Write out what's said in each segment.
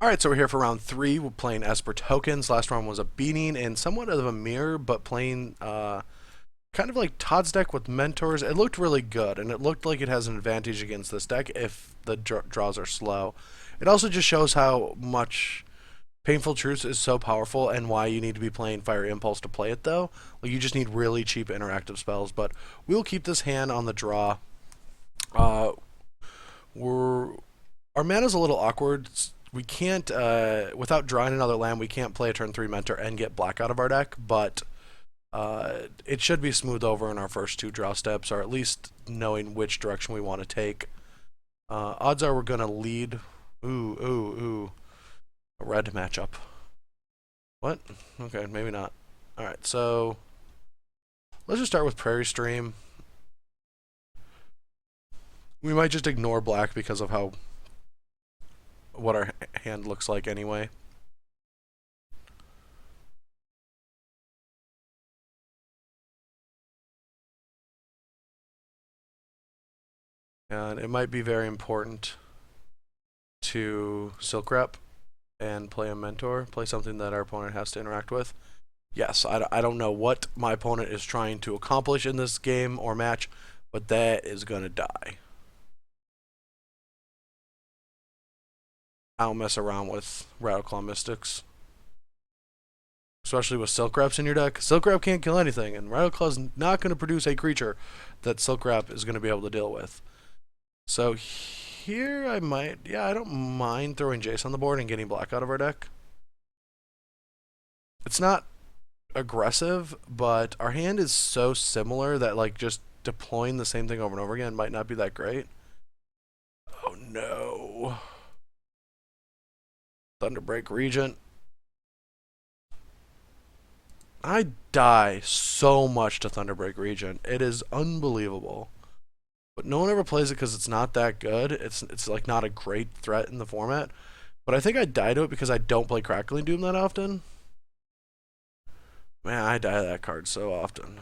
Alright, so we're here for round 3. We're playing Esper tokens. Last round was a beating and somewhat of a mirror, but playing kind of like Todd's deck with mentors. It looked really good, and it looked like it has an advantage against this deck if the draws are slow. It also just shows how much Painful Truths is so powerful and why you need to be playing Fire Impulse to play it, though. Like, you just need really cheap interactive spells, but we'll keep this hand on the draw. Uh, we're Our mana's a little awkward. We can't, without drawing another land, we can't play a turn 3 Mentor and get black out of our deck, but it should be smooth over in our first 2 draw steps, or at least knowing which direction we want to take. Odds are we're going to lead. Ooh. A red matchup. What? Okay, maybe not. Alright, so let's just start with Prairie Stream. We might just ignore black because of what our hand looks like anyway. And it might be very important to Silk Rep and play a Mentor, play something that our opponent has to interact with. Yes, I don't know what my opponent is trying to accomplish in this game or match, but that is going to die. I don't mess around with Rattleclaw Mystics. Especially with Silk Reps in your deck. Silk Rep can't kill anything, and Rattleclaw's not going to produce a creature that Silk Rep is going to be able to deal with. So here I might, I don't mind throwing Jace on the board and getting black out of our deck. It's not aggressive, but our hand is so similar that like just deploying the same thing over and over again might not be that great. Oh no. Thunderbreak Regent. I die so much to Thunderbreak Regent. It is unbelievable. But no one ever plays it because it's not that good. It's like not a great threat in the format. But I think I die to it because I don't play Crackling Doom that often. Man, I die to that card so often.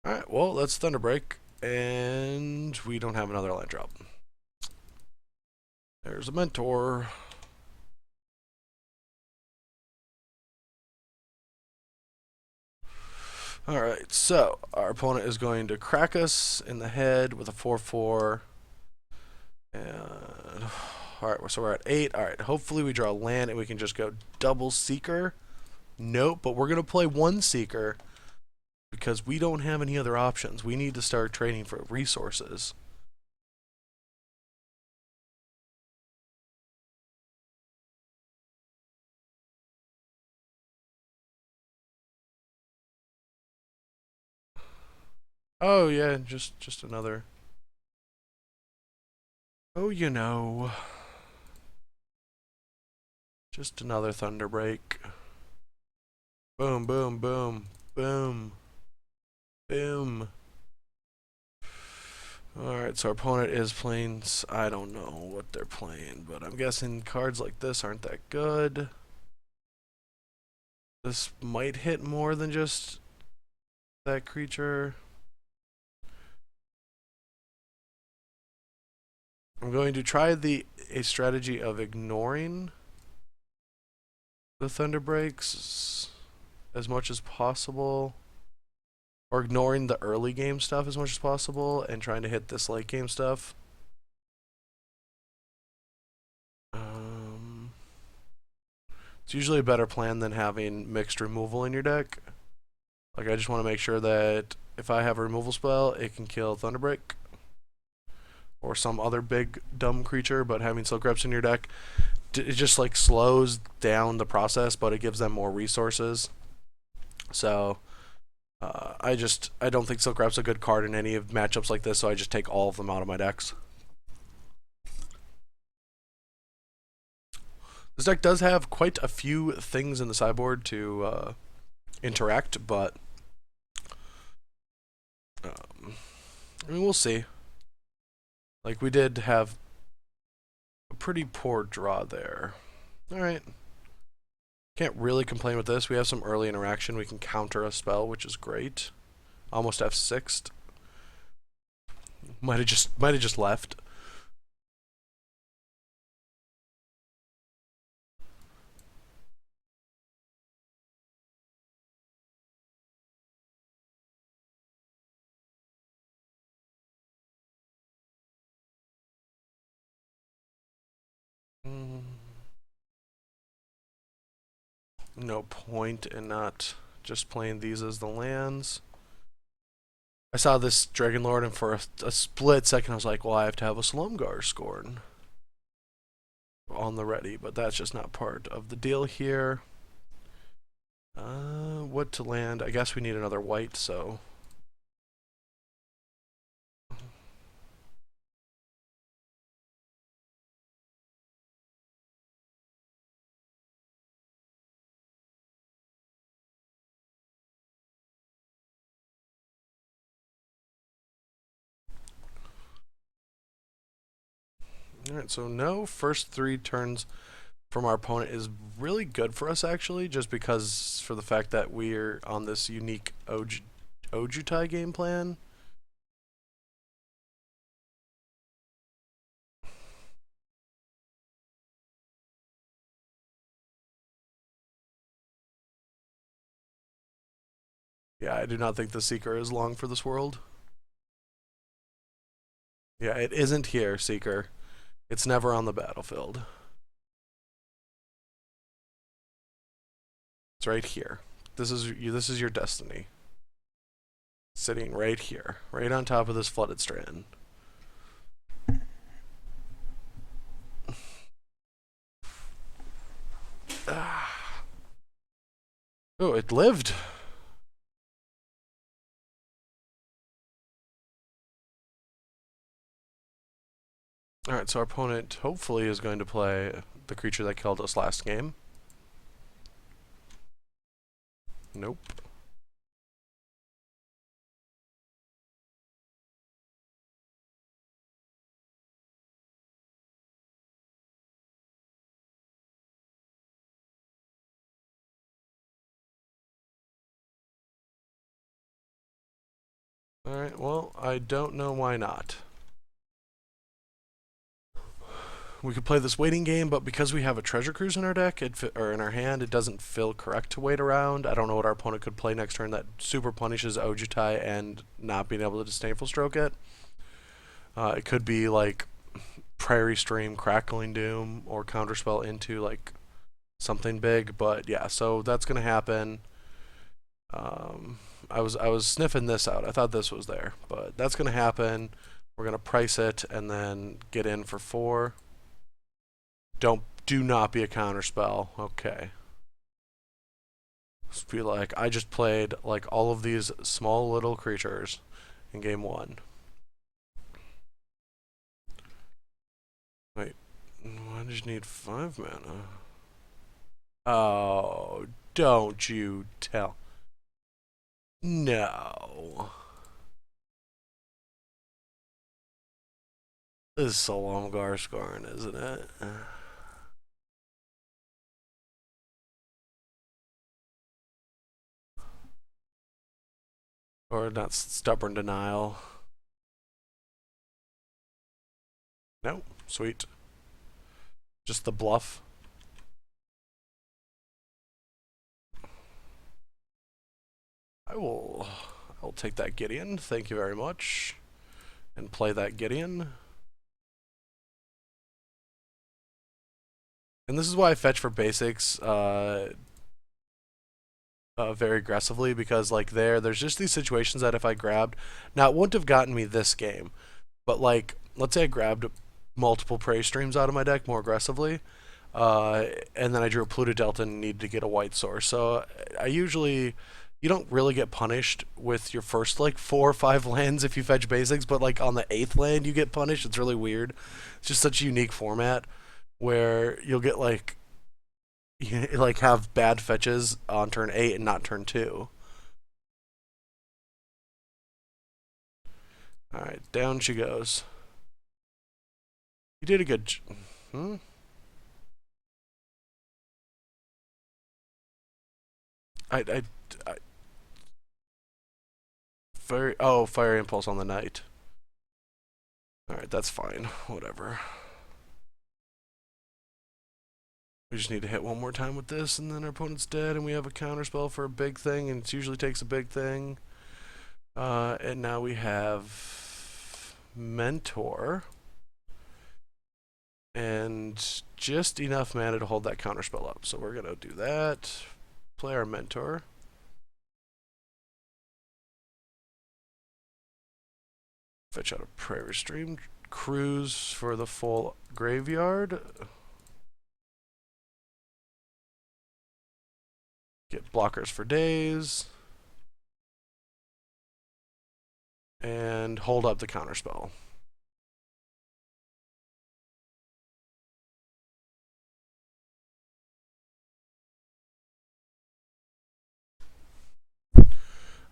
Alright, well, let's Thunderbreak. And we don't have another land drop. There's a Mentor. Alright, so our opponent is going to crack us in the head with a 4/4. And alright, so we're at 8. Alright, hopefully we draw land and we can just go double Seeker. Nope, but we're going to play 1 Seeker because we don't have any other options. We need to start trading for resources. Oh yeah, just another. Oh, you know. Just another Thunderbreak. Boom, boom, boom, boom, boom. Alright, so our opponent is playing, I don't know what they're playing, but I'm guessing cards like this aren't that good. This might hit more than just that creature. I'm going to try a strategy of ignoring the Thunder Breaks as much as possible, or ignoring the early game stuff as much as possible, and trying to hit this late game stuff. It's usually a better plan than having mixed removal in your deck. Like, I just want to make sure that if I have a removal spell, it can kill Thunderbreak or some other big dumb creature, but having Silk Reps in your deck, it just like slows down the process, but it gives them more resources. So I don't think Silk Rep's a good card in any of matchups like this, so I just take all of them out of my decks. This deck does have quite a few things in the sideboard to interact, but I mean, we'll see. Like, we did have a pretty poor draw there. Alright. Can't really complain with this. We have some early interaction. We can counter a spell, which is great. Almost F6'd. Might have just left. No point in not just playing these as the lands. I saw this Dragon Lord, and for a split second, I was like, well, I have to have a Slumgar Scorn on the ready, but that's just not part of the deal here. What to land? I guess we need another white, so. Alright, so no first 3 turns from our opponent is really good for us, actually, just because for the fact that we're on this unique Ojutai game plan. Yeah, I do not think the Seeker is long for this world. Yeah, it isn't here, Seeker. It's never on the battlefield. It's right here. This is your destiny. Sitting right here, right on top of this flooded strand. Oh, it lived. Alright, so our opponent hopefully is going to play the creature that killed us last game. Nope. Alright, well, I don't know why not. We could play this waiting game, but because we have a treasure cruise in our deck, or in our hand, it doesn't feel correct to wait around. I don't know what our opponent could play next turn that super punishes Ojutai and not being able to disdainful stroke it. It could be like Prairie Stream, Crackling Doom, or Counterspell into like something big. But yeah, so that's gonna happen. I was sniffing this out. I thought this was there, but that's gonna happen. We're gonna price it and then get in for 4. Do not be a counterspell. Okay. Just be like, I just played like all of these small little creatures in game 1. Wait, why did you need 5 mana? Oh, don't you tell. No. This is Solomgar Skarn, isn't it? Or not stubborn denial. No, sweet. Just the bluff. I will take that Gideon. Thank you very much. And play that Gideon. And this is why I fetch for basics very aggressively, because like there's just these situations that if I grabbed, now it wouldn't have gotten me this game, but like let's say I grabbed multiple prey streams out of my deck more aggressively, and then I drew a Pluto Delta and needed to get a white source. So I usually you don't really get punished with your first like 4 or 5 lands if you fetch basics, but like on the 8th land you get punished. It's really weird. It's just such a unique format where you'll get like you like have bad fetches on turn 8 and not turn 2. All right, down she goes. You did a good. Hmm? I fire impulse on the knight. All right, that's fine. Whatever. We just need to hit one more time with this, and then our opponent's dead, and we have a counterspell for a big thing, and it usually takes a big thing. And now we have Mentor, and just enough mana to hold that counterspell up. So we're gonna do that. Play our Mentor. Fetch out a Prairie Stream. Cruise for the full graveyard. Get blockers for days. And hold up the counterspell.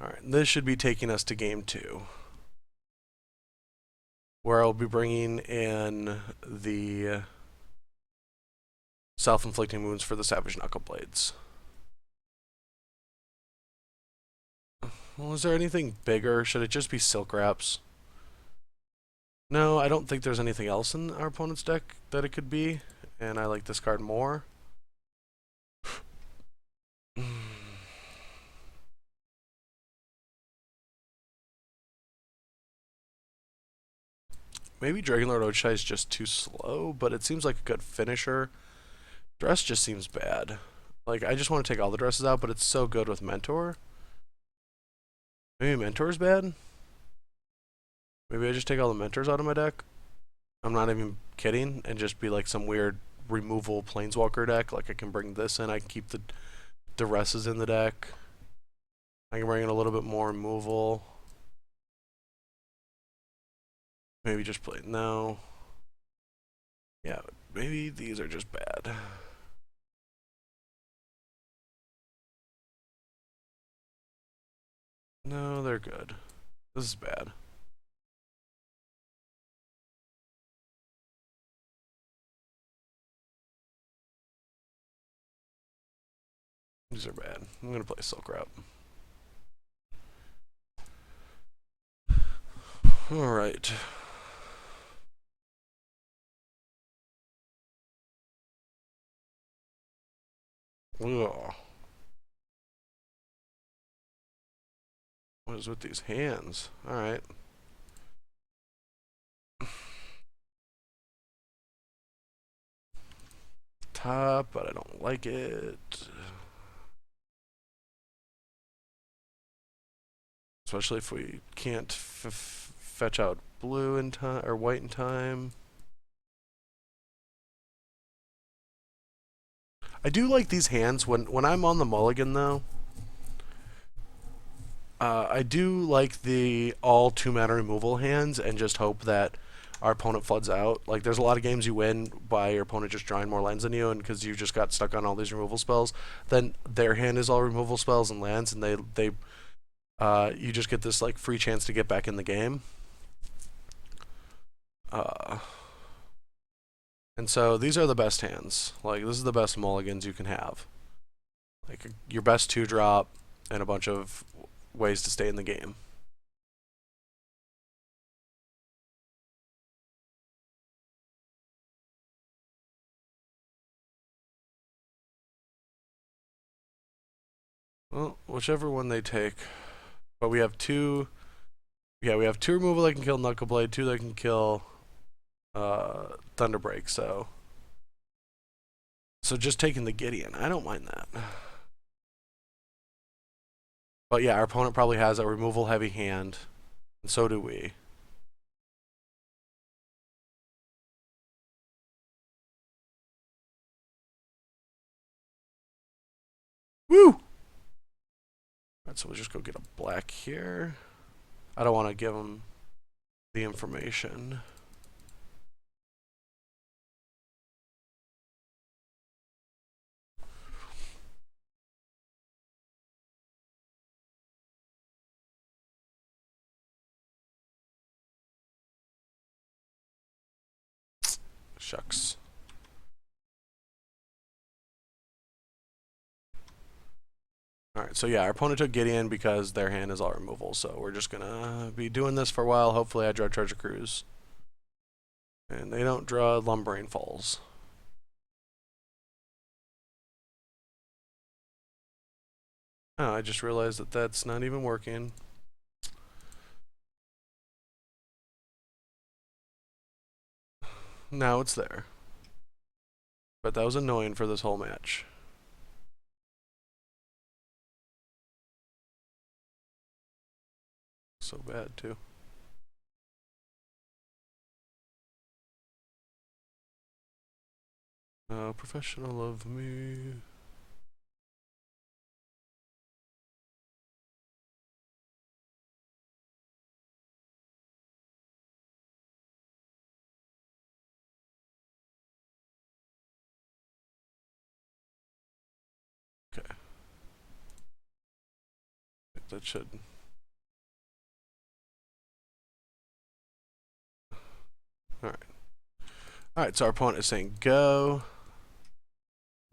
Alright, this should be taking us to game 2. Where I'll be bringing in the self-inflicting wounds for the Savage Knuckle Blades. Well, is there anything bigger? Should it just be Silk Wraps? No, I don't think there's anything else in our opponent's deck that it could be, and I like this card more. Maybe Dragonlord Ochai is just too slow, but it seems like a good finisher. Dress just seems bad. Like, I just want to take all the dresses out, but it's so good with Mentor. Maybe Mentor's bad? Maybe I just take all the Mentors out of my deck? I'm not even kidding, and just be like some weird removal Planeswalker deck. Like, I can bring this in, I can keep the Duresses in the deck. I can bring in a little bit more removal. Maybe just play no. Yeah, maybe these are just bad. No, they're good. This is bad. These are bad. I'm gonna play Silk Route. Alright. Ugh. What is with these hands? Alright. Top, but I don't like it. Especially if we can't fetch out blue in time or white in time. I do like these hands when I'm on the mulligan though. I do like the all 2-mana removal hands and just hope that our opponent floods out. Like, there's a lot of games you win by your opponent just drawing more lands than you, and because you just got stuck on all these removal spells, then their hand is all removal spells and lands, and you just get this like free chance to get back in the game. And so these are the best hands. Like, this is the best mulligans you can have. Like, your best 2-drop and a bunch of ways to stay in the game. Well, whichever one they take. But we have 2. Yeah, we have 2 removal that can kill Knuckleblade, 2 that can kill Thunderbreak, so just taking the Gideon, I don't mind that. But yeah, our opponent probably has a removal heavy hand, and so do we. Woo! Alright, so we'll just go get a black here. I don't want to give him the information. Shucks. Alright, so yeah, our opponent took Gideon because their hand is all removal, so we're just gonna be doing this for a while. Hopefully I draw Treasure Cruise. And they don't draw Lumbering Falls. Oh, I just realized that that's not even working. Now it's there. But that was annoying for this whole match. So bad, too. Professional of me. Okay. That should... Alright. Alright, so our opponent is saying go.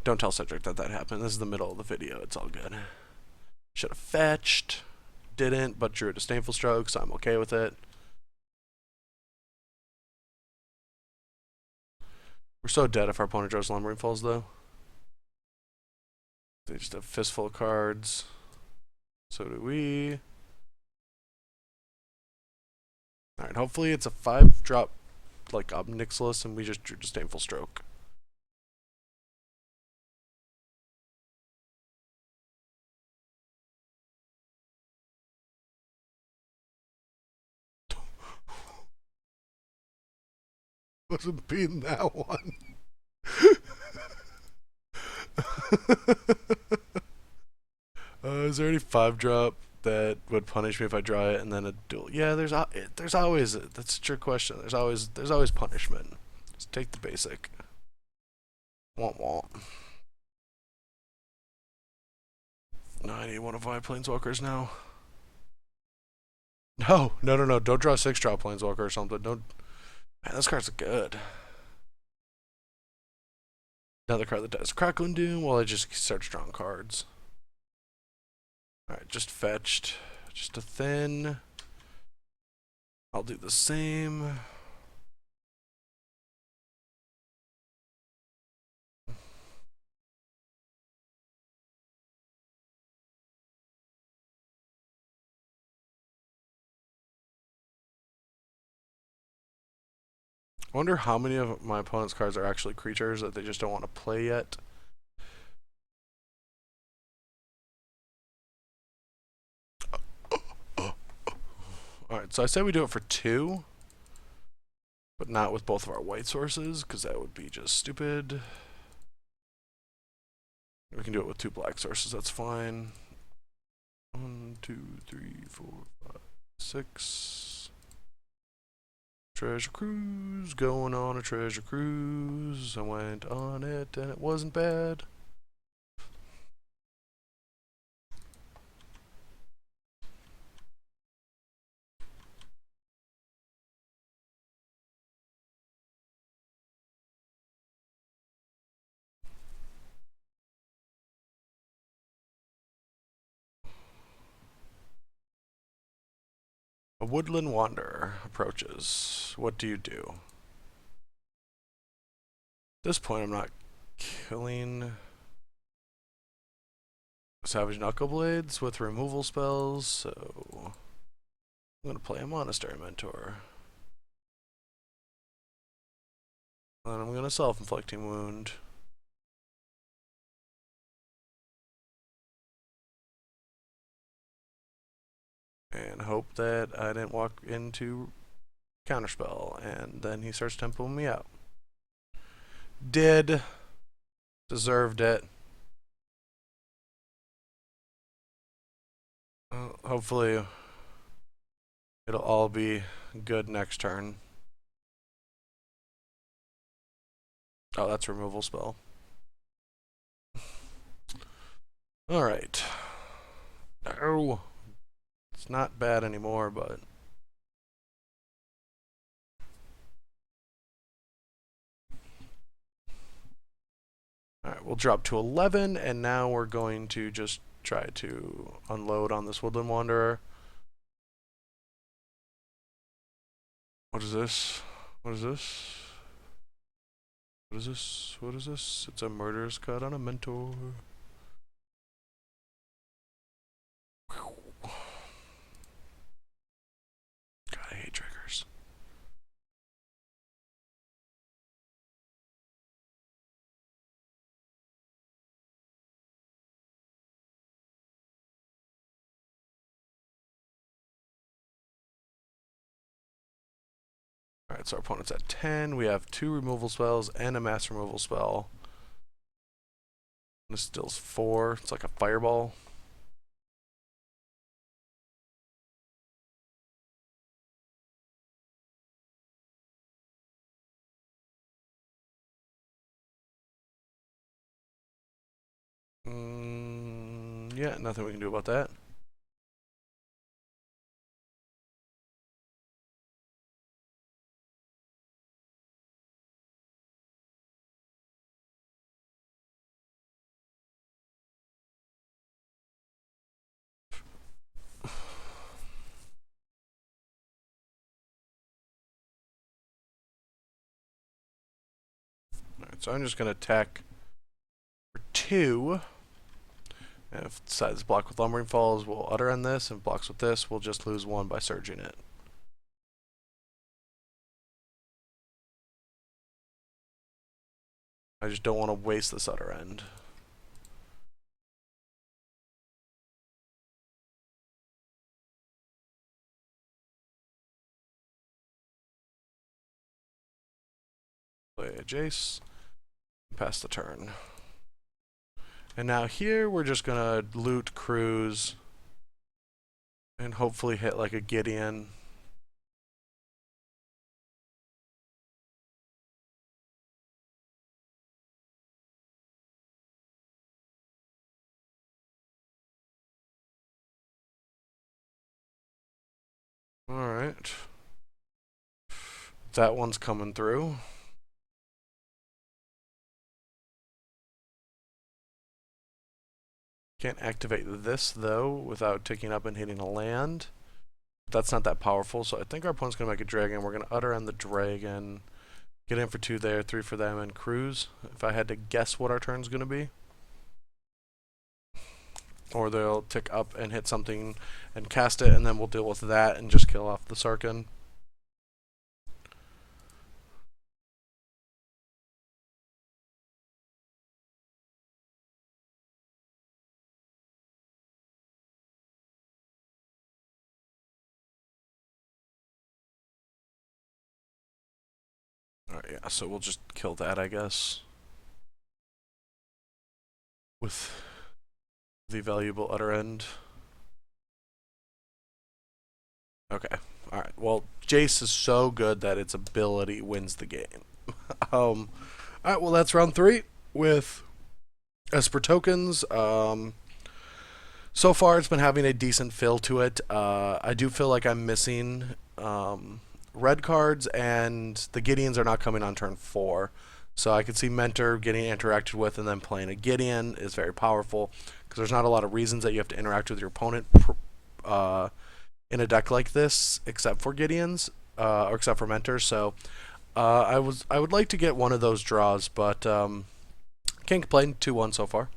Don't tell Cedric that that happened. This is the middle of the video. It's all good. Should have fetched. Didn't, but drew a Disdainful Stroke, so I'm okay with it. We're so dead if our opponent draws Lumbering Falls, though. They just have fistful of cards. So do we. Alright, hopefully it's a 5-drop, like Obnixilis, and we just drew Disdainful Stroke. Wasn't beating that one. Is there any 5-drop that would punish me if I draw it and then a duel? Yeah, there's always that's a trick question. There's always punishment. Just take the basic. Womp womp. No, I need one of my planeswalkers now. No. Don't draw a 6-drop planeswalker or something. Don't. Man, this card's good. Another card that does Crackling Doom. Well, I just start drawing cards. Alright, just fetched. Just a thin. I'll do the same. I wonder how many of my opponent's cards are actually creatures that they just don't want to play yet. Alright, so I say we do it for 2. But not with both of our white sources, because that would be just stupid. We can do it with 2 black sources, that's fine. 1, 2, 3, 4, 5, 6. Treasure cruise, going on a treasure cruise. I went on it and it wasn't bad. A woodland wanderer approaches. What do you do? At this point, I'm not killing Savage Knuckleblades with removal spells, so I'm going to play a Monastery Mentor. And I'm going to Self-Inflicting Wound. And hope that I didn't walk into Counterspell, and then he starts tempoing me out. Did. Deserved it. Hopefully it'll all be good next turn. Oh, that's removal spell. Alright. Oh. It's not bad anymore, but... Alright, we'll drop to 11, and now we're going to just try to unload on this Woodland Wanderer. What is this? What is this? What is this? What is this? It's a murderous cut on a mentor. God, I hate triggers. Alright, so our opponent's at 10. We have 2 removal spells and a mass removal spell. This deals 4. It's like a fireball. Yeah, nothing we can do about that. Alright, so I'm just going to attack for 2. And if it decides to block with Lumbering Falls, we'll utter end this. And blocks with this, we'll just lose 1 by surging it. I just don't want to waste this utter end. Play a Jace. Pass the turn. And now here we're just gonna loot Cruise and hopefully hit like a Gideon. Alright. That one's coming through. Can't activate this though without ticking up and hitting a land. That's not that powerful, so I think our opponent's gonna make a dragon. We're gonna utter on the dragon. Get in for 2 there, 3 for them, and cruise. If I had to guess what our turn's gonna be. Or they'll tick up and hit something and cast it, and then we'll deal with that and just kill off the Sarkhan. Alright, yeah, so we'll just kill that, I guess. With the valuable utter end. Okay. Alright. Well, Jace is so good that its ability wins the game. Alright, well that's round 3 with Esper tokens. So far it's been having a decent fill to it. I do feel like I'm missing red cards, and the Gideons are not coming on turn 4. So I could see Mentor getting interacted with, and then playing a Gideon is very powerful, because there's not a lot of reasons that you have to interact with your opponent in a deck like this, except for Gideons, or except for Mentors. So I would like to get one of those draws, but can't complain. 2-1 so far.